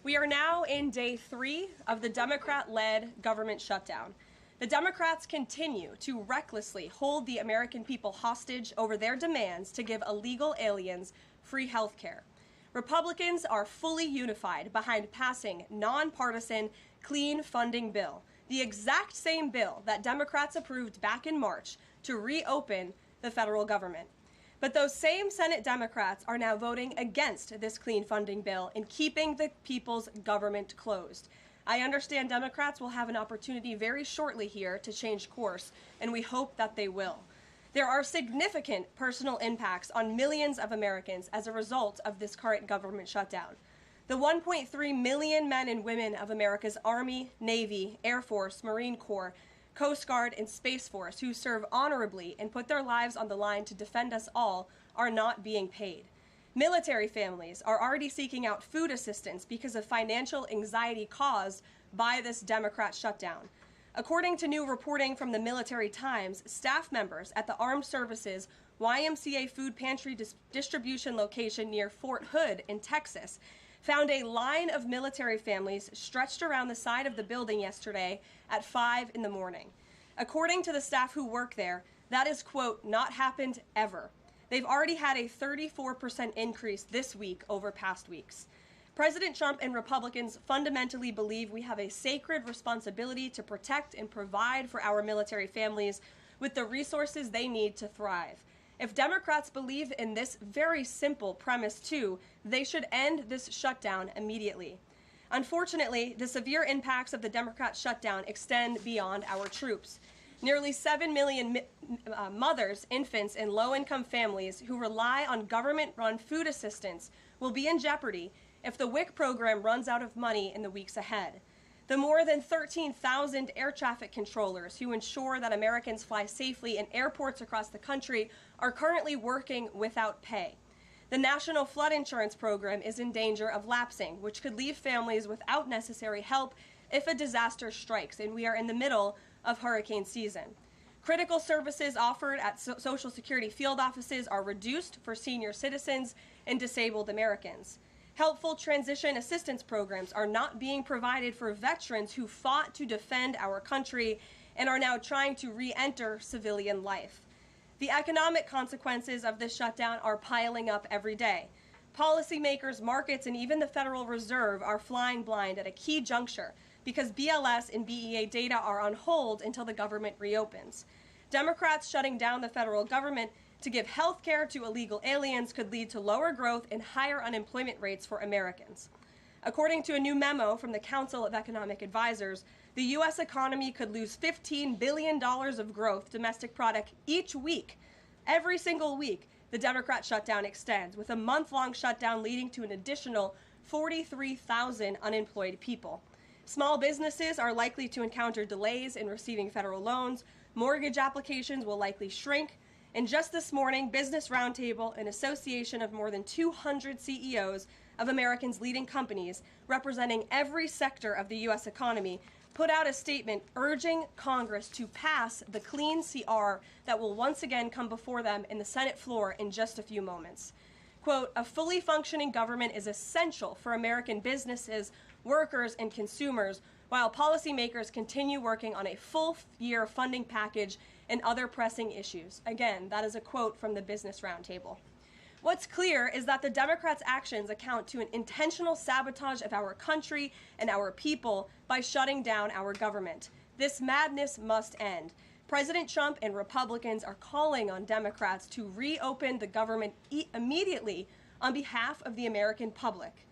We are now in day 3 of the Democrat-led government shutdown. The Democrats continue to recklessly hold the American people hostage over their demands to give illegal aliens free health care. Republicans are fully unified behind passing nonpartisan clean funding bill, the exact same bill that Democrats approved back in March to reopen the federal government. But those same Senate Democrats are now voting against this clean funding bill and keeping the people's government closed. I understand Democrats will have an opportunity very shortly here to change course, and we hope that they will. There are significant personal impacts on millions of Americans as a result of this current government shutdown. The 1.3 million men and women of America's Army, Navy, Air Force, Marine Corps, Coast Guard, and Space Force who serve honorably and put their lives on the line to defend us all are not being paid. Military families are already seeking out food assistance because of financial anxiety caused by this Democrat shutdown. According to new reporting from the Military Times, staff members at the Armed Services YMCA food pantry distribution location near Fort Hood in Texas found a line of military families stretched around the side of the building yesterday at 5 in the morning. According to the staff who work there, that is, quote, not happened ever. They've already had a 34% increase this week over past weeks. President Trump and Republicans fundamentally believe we have a sacred responsibility to protect and provide for our military families with the resources they need to thrive. If Democrats believe in this very simple premise too, they should end this shutdown immediately. Unfortunately, the severe impacts of the Democrat shutdown extend beyond our troops. Nearly 7 million mothers, infants, and low-income families who rely on government-run food assistance will be in jeopardy if the WIC program runs out of money in the weeks ahead. The more than 13,000 air traffic controllers who ensure that Americans fly safely in airports across the country are currently working without pay. The National Flood Insurance Program is in danger of lapsing, which could leave families without necessary help if a disaster strikes, and we are in the middle of hurricane season. Critical services offered at Social Security field offices are reduced for senior citizens and disabled Americans. Helpful transition assistance programs are not being provided for veterans who fought to defend our country and are now trying to re-enter civilian life. The economic consequences of this shutdown are piling up every day. Policymakers, markets, and even the Federal Reserve are flying blind at a key juncture because BLS and BEA data are on hold until the government reopens. Democrats shutting down the federal government to give health care to illegal aliens could lead to lower growth and higher unemployment rates for Americans. According to a new memo from the Council of Economic Advisors, the U.S. economy could lose $15 billion of growth domestic product each week. Every single week, the Democrat shutdown extends, with a month-long shutdown leading to an additional 43,000 unemployed people. Small businesses are likely to encounter delays in receiving federal loans. Mortgage applications will likely shrink. And just this morning, Business Roundtable, an association of more than 200 CEOs of Americans' leading companies representing every sector of the U.S. economy, put out a statement urging Congress to pass the clean CR that will once again come before them in the Senate floor in just a few moments. Quote, a fully functioning government is essential for American businesses, workers, and consumers, while policymakers continue working on a full-year funding package and other pressing issues. Again, that is a quote from the Business Roundtable. What's clear is that the Democrats' actions account to an intentional sabotage of our country and our people by shutting down our government. This madness must end. President Trump and Republicans are calling on Democrats to reopen the government immediately on behalf of the American public.